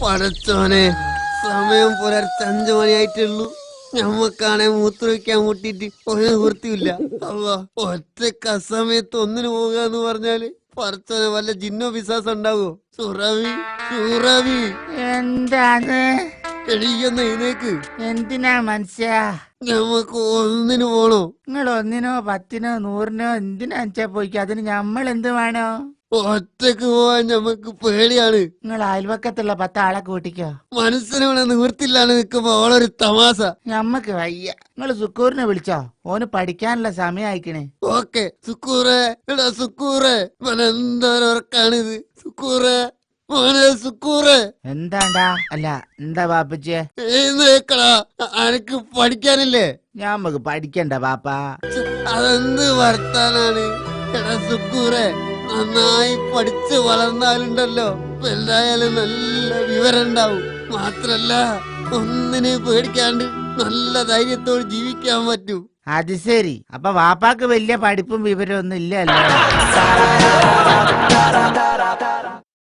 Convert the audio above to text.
പടച്ചോനെ, സമയം പുലർച്ചെ 5 മണിയായിട്ടുള്ളൂ. ഞമ്മക്കാണെ മൂത്രമൊഴിക്കാൻ മുട്ടിട്ട് ഒരു വൃത്തിയില്ല. ഒറ്റക്ക് അസമയത്ത് ഒന്നിനു പോകുക എന്ന് പറഞ്ഞാല് പടച്ചോനെ വല്ല ജിന്നോ പിശാസം ഉണ്ടാവോ? സുറവി സുറവി എന്താണ് എഴുന്ന ഇതിനേക്ക് എന്തിനാ മനുഷ്യ? ഞമ്മക്ക് ഒന്നിനു പോണോ? നിങ്ങൾ 1-നോ 10-നോ 100-നോ എന്തിനാ പോയിക്ക? അതിന് ഞമ്മൾ എന്ത് വേണോ? ഒറ്റക്ക് പോവാൻ ഞമ്മക്ക് പേടിയാണ്. നിങ്ങൾ അയൽവക്കത്തുള്ള 10 ആളെ കൂട്ടിക്കോ. മനസ്സിനവിടെ നിവൃത്തില്ലാണ്ട് നിൽക്കുമ്പോ ഓളൊരു തമാശ. ഞമ്മക്ക് വയ്യ. നിങ്ങൾ സുക്കൂറിനെ വിളിച്ചോ? ഓന് പഠിക്കാനുള്ള സമയം അയക്കണേ. ഓക്കെ സുക്കൂറെ, എടാ സുക്കൂറെ, എന്തോരക്കാണിത്? സുക്കൂറെ, മോനെ സുക്കൂറെ. എന്താണ്ടാ? അല്ല എന്താ ബാപ്പച്ചേ? എഴുന്നേക്കടാ, അനക്ക് പഠിക്കാനില്ലേ? ഞമ്മക്ക് പഠിക്കണ്ട ബാപ്പ. അതെന്ത് വർത്താനാണ്? എടാ സുക്കൂറെ, നന്നായി പഠിച്ച് വളർന്നാലുണ്ടല്ലോ വലുതായാലും നല്ല വിവരം ഉണ്ടാവും. മാത്രല്ല ഒന്നിനെ പേടിക്കാണ്ട് നല്ല ധൈര്യത്തോട് ജീവിക്കാൻ പറ്റൂ. അത് ശരി. അപ്പൊ വാപ്പാക്ക് വലിയ പഠിപ്പും വിവരമൊന്നും ഇല്ലല്ലോ.